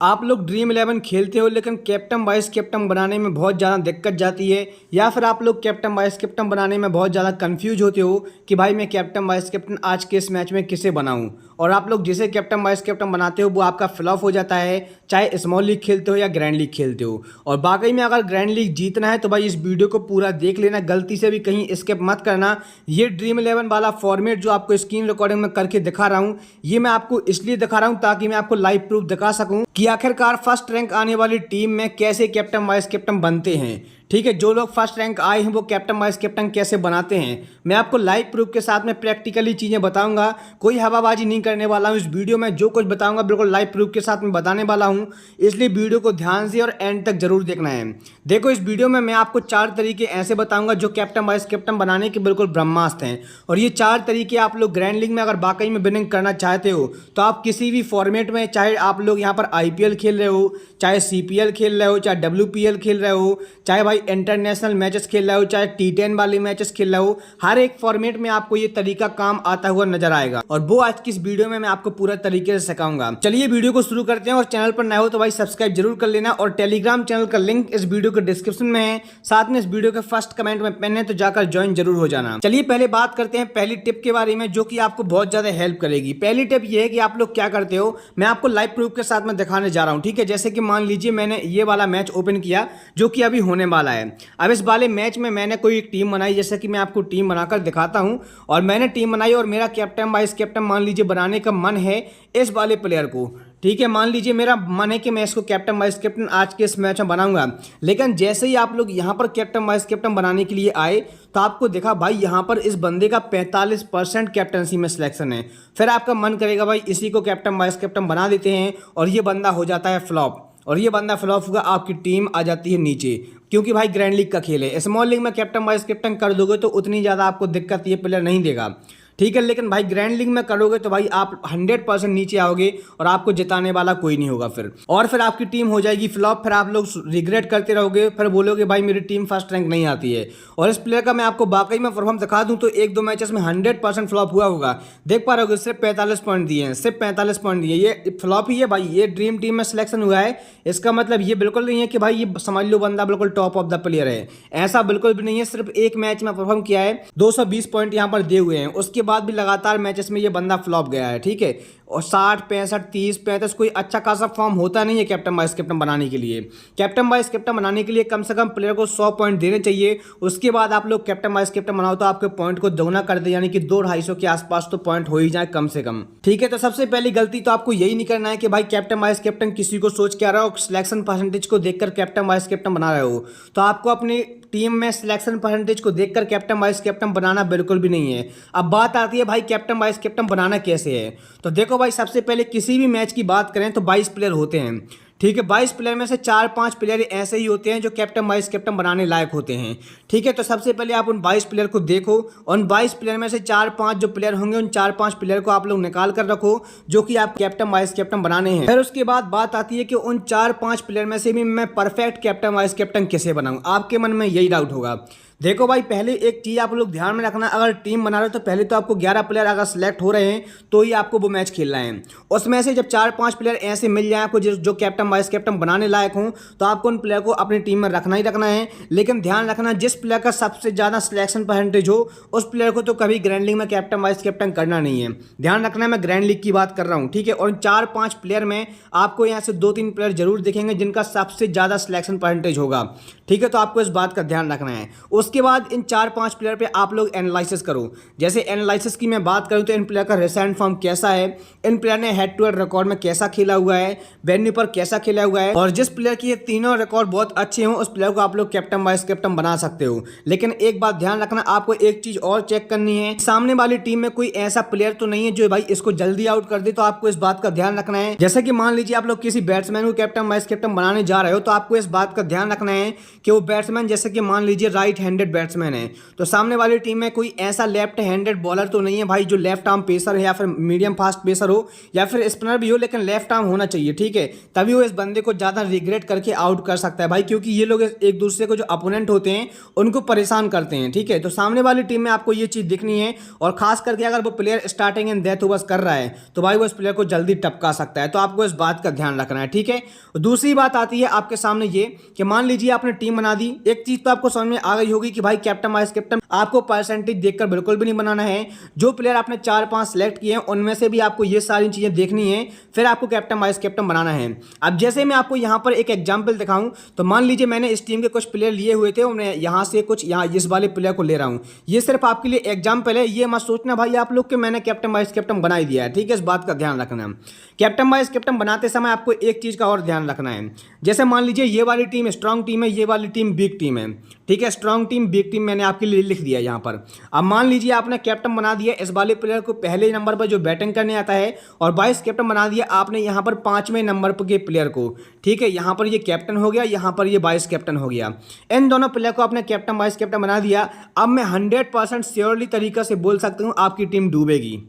आप लोग ड्रीम 11 खेलते हो लेकिन कैप्टन वाइस कैप्टन बनाने में बहुत ज़्यादा दिक्कत जाती है, या फिर आप लोग कैप्टन वाइस कैप्टन बनाने में बहुत ज़्यादा कंफ्यूज होते हो कि भाई मैं कैप्टन वाइस कैप्टन आज के इस मैच में किसे बनाऊं। और आप लोग जिसे कैप्टन वाइस कैप्टन बनाते हो वो आपका फ्लॉप हो जाता है, चाहे स्मॉल लीग खेलते हो या ग्रैंड लीग खेलते हो। और बाकी में अगर ग्रैंड लीग जीतना है तो भाई इस वीडियो को पूरा देख लेना, गलती से भी कहीं स्किप मत करना। ये ड्रीम 11 वाला फॉर्मेट जो आपको स्क्रीन रिकॉर्डिंग में करके दिखा रहा हूँ, ये मैं आपको इसलिए दिखा रहा हूँ ताकि मैं आपको लाइव प्रूफ दिखा सकूँ कि आखिरकार फर्स्ट रैंक आने वाली टीम में कैसे कैप्टन वाइस कैप्टन बनते हैं। ठीक है, जो लोग फर्स्ट रैंक आए हैं वो कैप्टन वाइस कैप्टन कैसे बनाते हैं मैं आपको लाइव प्रूफ के साथ में प्रैक्टिकली चीज़ें बताऊंगा। कोई हवाबाजी नहीं करने वाला हूं इस वीडियो में, जो कुछ बताऊंगा बिल्कुल लाइव प्रूफ के साथ में बताने वाला हूं, इसलिए वीडियो को ध्यान से और एंड तक जरूर देखना है। देखो, इस वीडियो में मैं आपको 4 तरीके ऐसे बताऊंगा जो कैप्टन वाइस कैप्टन बनाने के बिल्कुल ब्रह्मास्त्र हैं। और ये 4 तरीके आप लोग ग्रैंड लीग में अगर वाकई में विनिंग करना चाहते हो तो आप किसी भी फॉर्मेट में, चाहे आप लोग यहाँ पर IPL खेल रहे हो, चाहे CPL खेल रहे हो, चाहे WPL खेल रहे हो, चाहे भाई इंटरनेशनल मैचेस खेल रहे हो, चाहे T10 वाले मैचेस खेल रहे हो, हर एक फॉर्मेट में आपको ये तरीका काम आता हुआ नजर आएगा। और वो आज की इस वीडियो में मैं आपको पूरा तरीके से सिखाऊंगा। चलिए वीडियो को शुरू करते हैं। और चैनल पर नए हो तो भाई सब्सक्राइब जरूर कर लेना, और टेलीग्राम चैनल का लिंक इस वीडियो के डिस्क्रिप्शन में है, साथ में इस वीडियो के फर्स्ट कमेंट में पिन है, तो जाकर ज्वाइन जरूर हो जाना। चलिए पहले बात करते हैं पहली टिप के बारे में जो कि आपको बहुत ज्यादा हेल्प करेगी। पहली टिप ये है कि आप लोग क्या करते हो, मैं आपको लाइव प्रूफ के साथ में दिखाने जा रहा हूं। ठीक है, जैसे कि मान लीजिए मैंने ये वाला मैच ओपन किया जो कि अभी होने वाला है। अब इस वाले मैच में मैंने कोई एक टीम बनाई, जैसे कि मैं आपको टीम बनाकर दिखाता हूं। और मैंने टीम बनाई और मेरा कैप्टन वाइस कैप्टन मान लीजिए बनाने का मन है इस वाले प्लेयर को। ठीक है, मान लीजिए मेरा मन है कि मैं इसको कैप्टन वाइस कैप्टन आज के इस मैच में बनाऊंगा। लेकिन जैसे ही आप लोग यहां पर कैप्टन वाइस कैप्टन बनाने के लिए आए तो आपको देखा भाई यहां पर इस बंदे का 45% कैप्टनसी में सिलेक्शन है। फिर आपका मन करेगा भाई इसी को कैप्टन वाइस कैप्टन बना देते हैं, और ये बंदा हो जाता है फ्लॉप। और ये बंदा फ्लॉप होगा, आपकी टीम आ जाती है नीचे, क्योंकि भाई ग्रैंड लीग का खेल है। स्मॉल लीग में कैप्टन वाइस कैप्टन कर दोगे तो उतनी ज़्यादा आपको दिक्कत ये प्लेयर नहीं देगा। ठीक है, लेकिन भाई ग्रैंड लीग में करोगे तो भाई आप 100% नीचे आओगे और आपको जिताने वाला कोई नहीं होगा फिर, और फिर आपकी टीम हो जाएगी फ्लॉप। फिर आप लोग रिग्रेट करते रहोगे, फिर बोलोगे भाई मेरी टीम फर्स्ट रैंक नहीं आती है। और इस प्लेयर का मैं आपको वाकई में परफॉर्म दिखा दूं तो 1-2 मैचेस में 100% फ्लॉप हुआ होगा। देख पा रहे हो, सिर्फ 45 पॉइंट दिए हैं, सिर्फ 45 पॉइंट दिए, ये फ्लॉप ही है भाई। ये ड्रीम टीम में सिलेक्शन हुआ है, इसका मतलब ये बिल्कुल नहीं है कि भाई ये समझ लो बंदा बिल्कुल टॉप ऑफ द प्लेयर है, ऐसा बिल्कुल भी नहीं है। सिर्फ एक मैच में परफॉर्म किया है, 220 पॉइंट यहाँ पर दिए हुए हैं, उसके बाद भी लगातार मैचेस में ये बंदा फ्लॉप गया है। ठीक है, और 60, 65, 30, 35 कोई अच्छा खासा फॉर्म होता नहीं है कैप्टन वाइस कैप्टन बनाने के लिए। कैप्टन वाइस कैप्टन बनाने के लिए कम से कम प्लेयर को 100 पॉइंट देने चाहिए। उसके बाद आप लोग कैप्टन वाइस कैप्टन बनाओ तो आपके पॉइंट को दोगुना कर दे, यानी कि 200-250 के आसपास तो पॉइंट हो ही जाए कम से कम। ठीक है, तो सबसे पहली गलती तो आपको यही नहीं करना है कि भाई कैप्टन वाइस कैप्टन किसी को सोच के आ रहा हो, सिलेक्शन परसेंटेज को देखकर कैप्टन वाइस कैप्टन बना रहे हो। तो आपको अपनी टीम में सिलेक्शन परसेंटेज को देखकर कैप्टन वाइस कैप्टन बनाना बिल्कुल भी नहीं है। अब बात आती है भाई कैप्टन वाइस कैप्टन बनाना कैसे है। तो देखो भाई, सबसे पहले किसी भी मैच की बात करें तो 22 प्लेयर होते हैं। ठीक है, 22 प्लेयर में से 4-5 प्लेयर ऐसे ही होते हैं जो कैप्टन वाइस कैप्टन बनाने लायक होते हैं। ठीक है, तो सबसे पहले आप उन 22 प्लेयर को देखो, उन 22 प्लेयर में से 4-5 जो प्लेयर होंगे उन 4-5 प्लेयर को आप लोग निकाल कर रखो जो कि आप कैप्टन वाइस कैप्टन बनाने हैं। फिर उसके बाद बात आती है कि उन 4-5 प्लेयर में से भी मैं परफेक्ट कैप्टन वाइस कैप्टन कैसे बनाऊं। आपके मन में यही डाउट होगा। देखो भाई, पहले एक चीज़ आप लोग ध्यान में रखना, अगर टीम बना रहे हो तो पहले तो आपको 11 प्लेयर अगर सेलेक्ट हो रहे हैं तो ही आपको वो मैच खेलना है। उसमें से जब 4-5 प्लेयर ऐसे मिल जाए आपको जो कैप्टन वाइस कैप्टन बनाने लायक हों तो आपको उन प्लेयर को अपनी टीम में रखना ही रखना है। लेकिन ध्यान रखना, जिस प्लेयर का सबसे ज़्यादा सिलेक्शन परसेंटेज हो उस प्लेयर को तो कभी ग्रैंड लीग में कैप्टन वाइस कैप्टन करना नहीं है। ध्यान रखना, मैं ग्रैंड लीग की बात कर रहा हूँ। ठीक है, और 4-5 प्लेयर में आपको यहाँ से 2-3 प्लेयर जरूर दिखेंगे जिनका सबसे ज़्यादा सिलेक्शन परसेंटेज होगा। ठीक है, तो आपको इस बात का ध्यान रखना है। उसके बाद इन 4-5 प्लेयर पे आप लोग एनालिसिस करो। जैसे एनालिसिस की मैं बात करूं तो इन प्लेयर का रिसेंट फॉर्म कैसा है, इन प्लेयर ने हेड टू हेड रिकॉर्ड में कैसा खेला हुआ है, वेन्यू पर कैसा खेला हुआ है। और जिस प्लेयर की ये तीनों रिकॉर्ड बहुत अच्छे हों उस प्लेयर को आप लोग कैप्टन वाइस कैप्टन बना सकते हो। लेकिन एक बात ध्यान रखना, आपको एक चीज और चेक करनी है, सामने वाली टीम में कोई ऐसा प्लेयर तो नहीं है जो भाई इसको जल्दी आउट कर दे। तो आपको इस बात का ध्यान रखना है, जैसे कि मान लीजिए आप लोग किसी बैट्समैन को कैप्टन वाइस कैप्टन बनाने जा रहे हो तो आपको इस बात का ध्यान रखना है कि वो बैट्समैन जैसे कि मान लीजिए राइट हैंडेड हैंडेड बैट्समैन है, तो सामने वाली टीम में कोई ऐसा लेफ्ट हैंडेड बॉलर तो नहीं है भाई जो लेफ्ट आर्म पेसर है या फिर मीडियम फास्ट पेसर हो या फिर स्पिनर भी हो, लेकिन लेफ्ट आर्म होना चाहिए, ठीक है, तभी वो इस बंदे को ज़्यादा रिग्रेट करके आउट कर सकता है भाई, क्योंकि ये लोग एक दूसरे को जो अपोनेंट होते हैं उनको परेशान करते हैं, ठीक है। तो सामने वाली टीम में आपको ये चीज़ दिखनी है, और खास करके अगर वो player starting and death overs कर रहा है तो भाई वो इस प्लेयर को जल्दी टपका सकता है, तो आपको इस बात का ध्यान रखना है, ठीक है। दूसरी बात आती है आपके सामने ये कि मान लीजिए आपने टीम बना दी, एक चीज़ तो आपको समझ में आ गई होगी कि भाई कैप्टन वाइस कैप्टन आपको परसेंटेज देखकर बिल्कुल भी नहीं बनाना है। जो प्लेयर आपने 4-5 सेलेक्ट किए हैं उनमें से भी आपको ये सारी चीज़ें देखनी है, फिर आपको कैप्टन वाइस कैप्टन बनाना है। अब जैसे मैं आपको यहाँ पर एक एग्जाम्पल दिखाऊं, तो मान लीजिए मैंने इस टीम के कुछ प्लेयर लिए हुए थे और मैं यहाँ से कुछ यहाँ इस वाले प्लेयर को ले रहा हूँ। ये सिर्फ आपके लिए एग्जाम्पल है, ये मत सोचना भाई आप लोग कि मैंने कैप्टन वाइस कैप्टन बना ही दिया है, ठीक है। इस बात का ध्यान रखना है। कैप्टन वाइस कैप्टन बनाते समय आपको एक चीज़ का और ध्यान रखना है, जैसे मान लीजिए ये वाली टीम स्ट्रांग टीम है, ये वाली टीम वीक टीम है, ठीक है। स्ट्रांग टीम वीक टीम मैंने आपके लिए लिख दिया यहाँ पर। अब मान लीजिए आपने कैप्टन बना दिया इस वाले प्लेयर को पहले नंबर पर जो बैटिंग करने आता है, और वाइस कैप्टन बना दिया आपने यहाँ पर 5वें नंबर पर के प्लेयर को, ठीक है। यहाँ पर ये कैप्टन हो गया, यहाँ पर ये वाइस कैप्टन हो गया। इन दोनों प्लेयर को आपने कैप्टन वाइस कैप्टन बना दिया। अब मैं 100% श्योरली तरीका से बोल सकता हूँ आपकी टीम डूबेगी,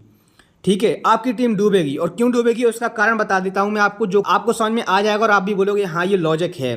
ठीक है, आपकी टीम डूबेगी। और क्यों डूबेगी उसका कारण बता देता हूं मैं आपको, जो आपको समझ में आ जाएगा और आप भी बोलोगे हाँ ये लॉजिक है।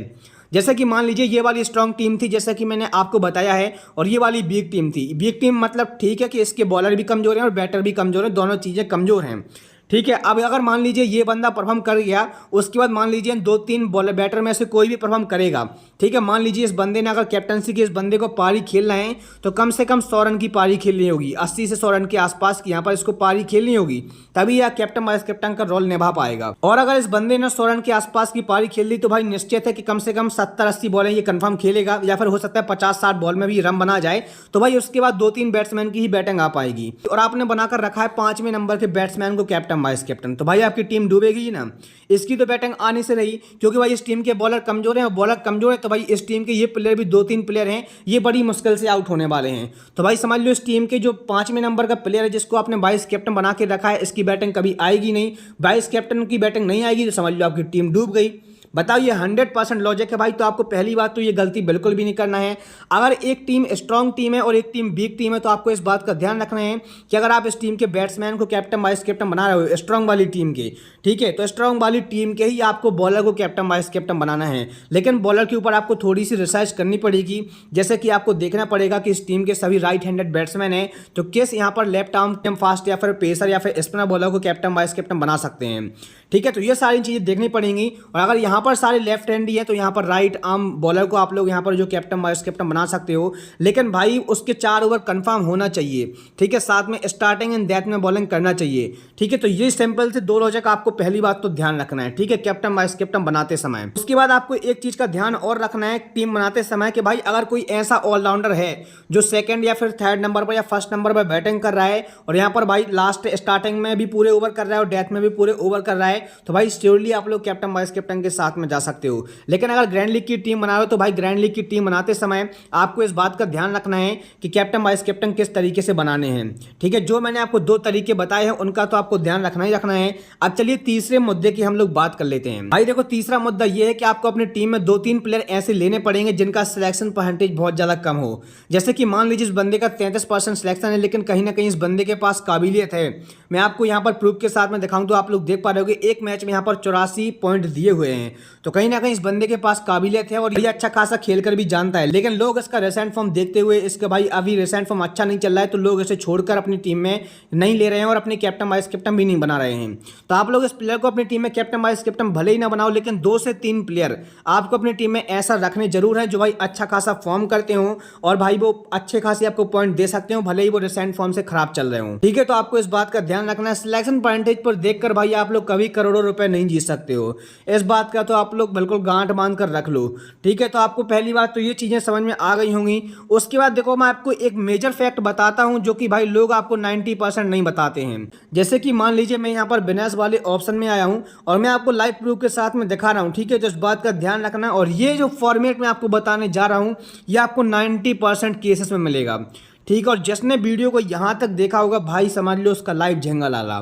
जैसे कि मान लीजिए ये वाली स्ट्रांग टीम थी, जैसा कि मैंने आपको बताया है, और ये वाली वीक टीम थी। वीक टीम मतलब ठीक है कि इसके बॉलर भी कमजोर हैं और बैटर भी कमजोर हैं, दोनों चीज़ें कमजोर हैं, ठीक है। अब अगर मान लीजिए ये बंदा परफॉर्म कर गया, उसके बाद मान लीजिए 2-3 बॉलर बैटर में से कोई भी परफॉर्म करेगा, ठीक है। मान लीजिए इस बंदे ने अगर कैप्टनसी की इस बंदे को पारी खेलना है तो कम से कम 100 रन की पारी खेलनी होगी, 80 से 100 रन के आसपास की यहाँ पर इसको पारी खेलनी होगी, तभी यह कैप्टन वाइस कैप्टन का रोल निभा पाएगा। और अगर इस बंदे ने 100 रन के आसपास की पारी खेल ली तो भाई निश्चित है कि कम से कम 70-80 बॉलें ये कंफर्म खेलेगा, या फिर हो सकता है 50-60 बॉल में भी रन बना जाए, तो भाई उसके बाद 2-3 बैट्समैन की ही बैटिंग आ पाएगी। और आपने बनाकर रखा है 5वें नंबर के बैट्समैन को कैप्टन वाइस कैप्टन, तो भाई आपकी टीम डूबेगी ना। इसकी तो बैटिंग आने से रही, क्योंकि भाई इस टीम के बॉलर कमजोर हैं, और बॉलर कमजोर है तो भाई इस टीम के ये प्लेयर भी 2-3 प्लेयर हैं, ये बड़ी मुश्किल से आउट होने वाले हैं। तो भाई समझ लो इस टीम के जो 5वें नंबर का प्लेयर है जिसको आपने वाइस कैप्टन बना के रखा है, इसकी बैटिंग कभी आएगी नहीं। वाइस कैप्टन की बैटिंग नहीं आएगी तो समझ लो आपकी टीम डूब गई। बताओ ये 100% लॉजिक है भाई। तो आपको पहली बात तो ये गलती बिल्कुल भी नहीं करना है। अगर एक टीम स्ट्रांग टीम है और एक टीम वीक टीम है तो आपको इस बात का ध्यान रखना है कि अगर आप इस टीम के बैट्समैन को कैप्टन वाइस कैप्टन बना रहे हो स्ट्रांग वाली टीम के, ठीक है, तो स्ट्रांग वाली टीम के ही आपको बॉलर को कैप्टन वाइस कैप्टन बनाना है। लेकिन बॉलर के ऊपर आपको थोड़ी सी रिसर्च करनी पड़ेगी, जैसे कि आपको देखना पड़ेगा कि इस टीम के सभी राइट हैंडेड बैट्समैन हैं तो किस यहाँ पर लेफ्ट आर्म फास्ट या फिर पेसर या फिर स्पिनर बॉलर को कैप्टन वाइस कैप्टन बना सकते हैं, ठीक है। तो ये सारी चीज़ें देखनी पड़ेंगी। और अगर यहाँ पर सारे लेफ्ट हैंडी है तो यहाँ पर राइट आर्म बॉलर को आप लोग यहाँ पर जो कैप्टन वाइस कैप्टन बना सकते हो, लेकिन भाई उसके 4 ओवर कंफर्म होना चाहिए, ठीक है। साथ में स्टार्टिंग एंड डेथ में बॉलिंग करना चाहिए, ठीक है। तो ये सिंपल से 2 लॉजिक आपको पहली बात तो ध्यान रखना है, ठीक है, कैप्टन वाइस कैप्टन बनाते समय। उसके बाद आपको एक चीज़ का ध्यान और रखना है टीम बनाते समय कि भाई अगर कोई ऐसा ऑलराउंडर है जो सेकंड या फिर थर्ड नंबर पर या फर्स्ट नंबर पर बैटिंग कर रहा है और यहाँ पर भाई लास्ट स्टार्टिंग में भी पूरे ओवर कर रहा है और डेथ में भी पूरे ओवर कर रहा है, तो भाई श्योरली आप लोग कैप्टन वाइस कैप्टन के साथ में जा सकते हो। लेकिन अगर ग्रैंड लीग की टीम बना रहे हो तो भाई ग्रैंड लीग की टीम बनाते समय आपको इस बात का ध्यान रखना है कि कैप्टन वाइस कैप्टन किस तरीके से बनाने हैं, ठीक है। जो मैंने आपको 2 तरीके बताए हैं उनका तो आपको ध्यान रखना ही रखना है। अब चलिए तीसरे मुद्दे की हम लोग बात कर लेते हैं। भाई देखो तीसरा मुद्दा यह है कि आपको अपनी टीम में 2-3 प्लेयर ऐसे लेने पड़ेंगे जिनका सिलेक्शन परसेंटेज बहुत ज्यादा कम हो। जैसे कि मान लीजिए इस बंदे का 33% सिलेक्शन है लेकिन कहीं ना कहीं इस बंदे के पास काबिलियत है। मैं आपको यहाँ पर प्रूफ के साथ में दिखाऊं तो आप लोग देख पा रहे होगे एक मैच में यहाँ पर 84 पॉइंट दिए हुए हैं, तो कहीं ना कहीं इस बंदे के पास काबिलियत है और ये अच्छा खासा खेल कर भी जानता है। लेकिन लोग इसका रिसेंट फॉर्म देखते हुए इसका भाई अभी रिसेंट फॉर्म अच्छा नहीं चल रहा है तो लोग इसे छोड़कर अपनी टीम में नहीं ले रहे हैं और अपने कैप्टन वाइस कैप्टन भी नहीं बना रहे हैं। तो आप लोग इस प्लेयर को अपनी टीम में कैप्टन वाइस कैप्टन भले ही ना बनाओ, लेकिन 2 से 3 प्लेयर आपको अपनी टीम में ऐसा रखने जरूर है जो भाई अच्छा खासा फॉर्म करते हो और भाई वो अच्छे खासे आपको पॉइंट दे सकते हो भले ही वो रिसेंट फॉर्म से खराब चल रहे हो, ठीक है। तो आपको इस बात का ध्यान रखना है। सिलेक्शन परसेंटेज पर देखकर भाई आप लोग कभी करोड़ों रुपए नहीं जीत सकते हो, इस बात का तो आप लोग बिल्कुल गांठ बांध कर रख लो, ठीक है। तो आपको पहली बात तो ये चीजें समझ में आ गई होंगी। उसके बाद देखो मैं आपको एक मेजर फैक्ट बताता हूं जो कि भाई लोग आपको 90% नहीं बताते हैं। जैसे कि मान लीजिए मैं यहाँ पर बिजनेस वाले ऑप्शन में आया हूं और मैं आपको लाइव प्रूफ के साथ में दिखा रहा हूं, ठीक है। तो इस बात का ध्यान रखना और ये जो फॉर्मेट में आपको बताने जा रहा हूं ये आपको 90% केसेस में मिलेगा, ठीक है। और जिसने वीडियो को यहाँ तक देखा होगा भाई समझ लो उसका लाइफ झंगा लाला,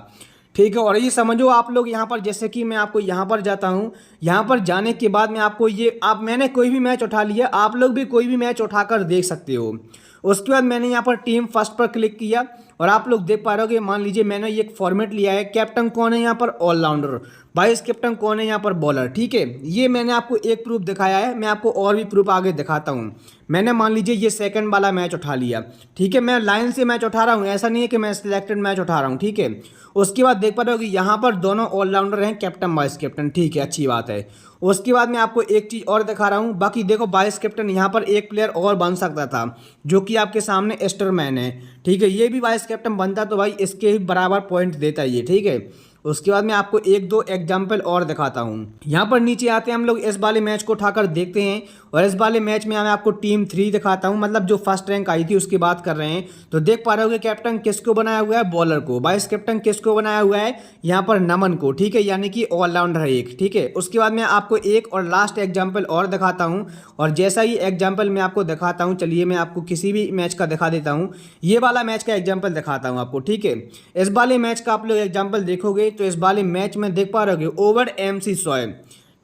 ठीक है। और ये समझो आप लोग यहाँ पर, जैसे कि मैं आपको यहाँ पर जाता हूँ, यहाँ पर जाने के बाद मैं आपको ये मैंने कोई भी मैच उठा लिया, आप लोग भी कोई भी मैच उठाकर देख सकते हो। उसके बाद मैंने यहाँ पर टीम फर्स्ट पर क्लिक किया और आप लोग देख पा रहे हो कि मान लीजिए मैंने ये एक फॉर्मेट लिया है। कैप्टन कौन है यहाँ पर? ऑलराउंडर। वाइस कैप्टन कौन है यहाँ पर? बॉलर। ठीक है, ये मैंने आपको एक प्रूफ दिखाया है, मैं आपको और भी प्रूफ आगे दिखाता हूँ। मैंने मान लीजिए ये सेकंड वाला मैच उठा लिया। ठीक है, मैं लाइन से मैच उठा रहा हूँ, ऐसा नहीं है कि मैं सिलेक्टेड मैच उठा रहा हूँ। ठीक है, उसके बाद देख पा रहे हो कि यहाँ पर दोनों ऑलराउंडर हैं, कैप्टन वाइस कैप्टन। ठीक है, अच्छी बात है। उसके बाद मैं आपको एक चीज़ और दिखा रहा हूँ। बाकी देखो, वाइस कैप्टन यहाँ पर एक प्लेयर और बन सकता था, जो कि आपके सामने एस्टरमैन है। ठीक है, ये भी वाइस कैप्टन बनता तो भाई इसके ही बराबर पॉइंट देता ये। ठीक है, उसके बाद मैं आपको एक दो एग्जाम्पल और दिखाता हूँ। यहाँ पर नीचे आते हैं हम लोग, इस वाले मैच को उठाकर देखते हैं। और इस वाले मैच में मैं आपको टीम 3 दिखाता हूँ, मतलब जो फर्स्ट रैंक आई थी उसकी बात कर रहे हैं। तो देख पा रहे हो कि कैप्टन किसको बनाया हुआ है? बॉलर को। वाइस कैप्टन किसको बनाया हुआ है? यहाँ पर नमन को। ठीक है, यानी कि ऑलराउंडर है एक। ठीक है, उसके बाद मैं आपको एक और लास्ट एग्जाम्पल और दिखाता हूँ। और जैसा ही एग्जाम्पल मैं आपको दिखाता हूँ, चलिए मैं आपको किसी भी मैच का दिखा देता हूँ। ये वाला मैच का एग्जाम्पल दिखाता हूँ आपको। ठीक है, इस वाले मैच का आप लोग एग्जाम्पल देखोगे तो इस वाले मैच में देख पा रहे हो ओवर MC शोएब।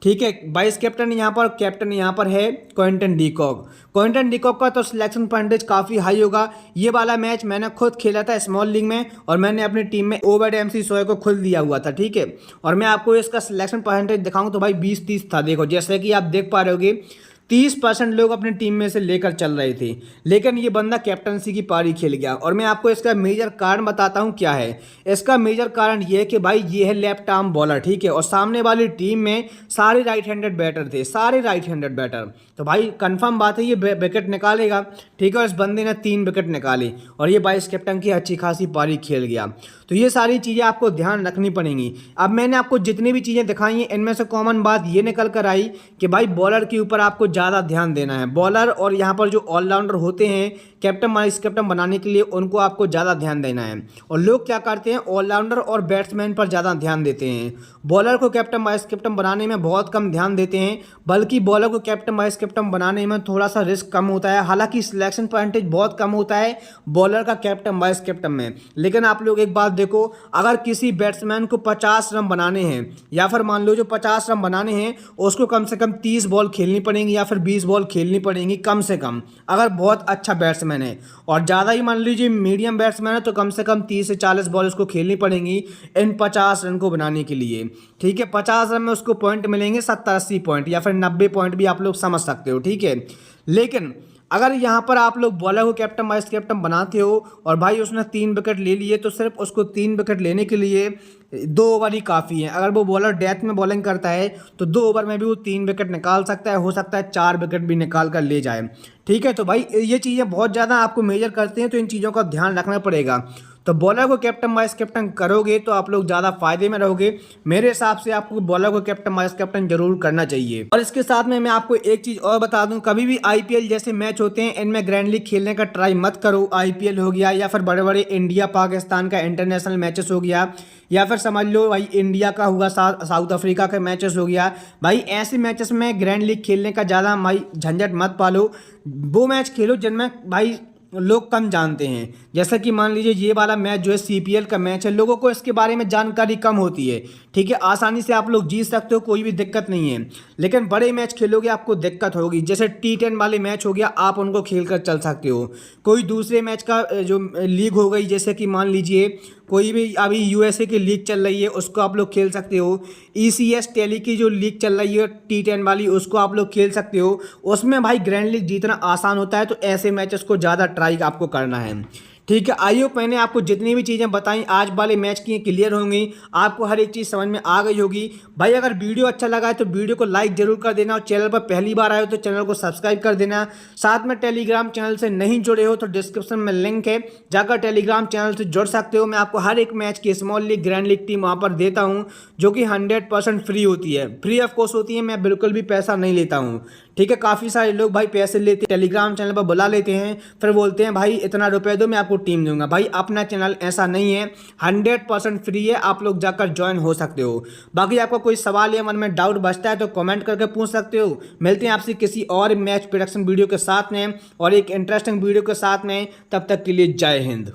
ठीक है, वाइस कैप्टन यहाँ पर, कैप्टन यहाँ पर है क्विंटन डीकॉक। क्विंटन डीकॉक का तो सिलेक्शन परसेंटेज काफ़ी हाई होगा। ये वाला मैच मैंने खुद खेला था स्मॉल लीग में, और मैंने अपनी टीम में ओवर MC शोएब को खुद दिया हुआ था। ठीक है, और मैं आपको इसका सिलेक्शन परसेंटेज दिखाऊं तो भाई 20-30 था। देखो, जैसे कि आप देख पा रहे होगे 30% लोग अपनी टीम में से लेकर चल रहे थे, लेकिन ये बंदा कैप्टनसी की पारी खेल गया। और मैं आपको इसका मेजर कारण बताता हूँ क्या है। इसका मेजर कारण ये है कि भाई ये है लेफ्ट आर्म बॉलर। ठीक है, और सामने वाली टीम में सारे राइट हैंडेड बैटर थे, सारे राइट हैंडेड बैटर। तो भाई कंफर्म बात है ये विकेट निकालेगा। ठीक है, और इस बंदे ने 3 विकेट निकाले और ये वाइस कैप्टन की अच्छी खासी पारी खेल गया। तो ये सारी चीज़ें आपको ध्यान रखनी पड़ेंगी। अब मैंने आपको जितनी भी चीज़ें दिखाई हैं, इनमें से कॉमन बात ये निकल कर आई कि भाई बॉलर के ऊपर आपको ज़्यादा ध्यान देना है। बॉलर और यहाँ पर जो ऑलराउंडर होते हैं कैप्टन वाइस कैप्टन बनाने के लिए, उनको आपको ज़्यादा ध्यान देना है। और लोग क्या करते हैं, ऑलराउंडर और बैट्समैन पर ज़्यादा ध्यान देते हैं। बॉलर को कैप्टन वाइस कैप्टन बनाने में बहुत कम ध्यान देते हैं, बल्कि बॉलर को कैप्टन वाइस कैप्टन बनाने में थोड़ा सा रिस्क कम होता है। हालांकि सिलेक्शन परसेंटेज बहुत कम होता है बॉलर का कैप्टन वाइस कैप्टन में। लेकिन आप लोग एक बात देखो, अगर किसी बैट्समैन को 50 रन बनाने हैं, या फिर मान लो जो 50 रन बनाने हैं उसको कम से कम 30 बॉल खेलनी पड़ेंगी या फिर 20 बॉल खेलनी पड़ेंगी कम से कम, अगर बहुत अच्छा बैट्समैन है। और ज़्यादा ही मान लीजिए मीडियम बैट्समैन है तो कम से कम 30 से 40 बॉल उसको खेलनी पड़ेंगी इन 50 रन को बनाने के लिए। ठीक है, 50 रन में उसको पॉइंट मिलेंगे 70-80 पॉइंट या फिर 90 पॉइंट भी आप लोग समझ सकते हो। ठीक है, लेकिन अगर यहाँ पर आप लोग बॉलर को कैप्टन वाइस कैप्टन बनाते हो और भाई उसने 3 विकेट ले लिए, तो सिर्फ उसको 3 विकेट लेने के लिए 2 ओवर ही काफ़ी है। अगर वो बॉलर डेथ में बॉलिंग करता है तो 2 ओवर में भी वो 3 विकेट निकाल सकता है, हो सकता है 4 विकेट भी निकाल कर ले जाए। ठीक है, तो भाई ये चीज़ें बहुत ज़्यादा आपको मेजर करते हैं, तो इन चीज़ों का ध्यान रखना पड़ेगा। तो बॉलर को कैप्टन वाइस कैप्टन करोगे तो आप लोग ज़्यादा फायदे में रहोगे। मेरे हिसाब से आपको बॉलर को कैप्टन वाइस कैप्टन जरूर करना चाहिए। और इसके साथ में मैं आपको एक चीज़ और बता दूं, कभी भी IPL जैसे मैच होते हैं इनमें ग्रैंड लीग खेलने का ट्राई मत करो। IPL हो गया या फिर बड़े बड़े इंडिया पाकिस्तान का इंटरनेशनल मैचेस हो गया, या फिर समझ लो भाई इंडिया का हुआ साउथ अफ्रीका का मैचेस हो गया। भाई ऐसे मैचेस में ग्रैंड लीग खेलने का ज़्यादा भाई झंझट मत पालो। वो मैच खेलो जिनमें भाई लोग कम जानते हैं। जैसा कि मान लीजिए ये वाला मैच जो है CPL का मैच है, लोगों को इसके बारे में जानकारी कम होती है। ठीक है, आसानी से आप लोग जीत सकते हो, कोई भी दिक्कत नहीं है। लेकिन बड़े मैच खेलोगे आपको दिक्कत होगी। जैसे T10 वाले मैच हो गया, आप उनको खेल कर चल सकते हो। कोई दूसरे मैच का जो लीग हो गई, जैसे कि मान लीजिए कोई भी अभी USA की लीग चल रही है, उसको आप लोग खेल सकते हो। ECS टेली की जो लीग चल रही है T10 वाली, उसको आप लोग खेल सकते हो। उसमें भाई ग्रैंड लीग जीतना आसान होता है, तो ऐसे मैचेस को ज़्यादा ट्राई आपको करना है। ठीक है, आई होप मैंने आपको जितनी भी चीज़ें बताई आज वाले मैच की क्लियर होंगी, आपको हर एक चीज़ समझ में आ गई होगी। भाई अगर वीडियो अच्छा लगा है तो वीडियो को लाइक जरूर कर देना, और चैनल पर पहली बार आए हो तो चैनल को सब्सक्राइब कर देना। साथ में टेलीग्राम चैनल से नहीं जुड़े हो तो डिस्क्रिप्शन में लिंक है, जाकर टेलीग्राम चैनल से जुड़ सकते हो। मैं आपको हर एक मैच की small league grand league team वहाँ पर देता हूँ, जो कि 100% फ्री होती है, फ्री ऑफ कॉस्ट होती है। मैं बिल्कुल भी पैसा नहीं लेता हूँ। ठीक है, काफ़ी सारे लोग भाई पैसे लेते हैं, टेलीग्राम चैनल पर बुला लेते हैं, फिर बोलते हैं भाई इतना रुपए दो मैं आपको टीम दूंगा। भाई अपना चैनल ऐसा नहीं है, 100% फ्री है, आप लोग जाकर ज्वाइन हो सकते हो। बाकी आपको कोई सवाल या मन में डाउट बचता है तो कमेंट करके पूछ सकते हो। मिलते हैं आपसे किसी और मैच प्रेडिक्शन वीडियो के साथ में और एक इंटरेस्टिंग वीडियो के साथ में, तब तक के लिए जय हिंद।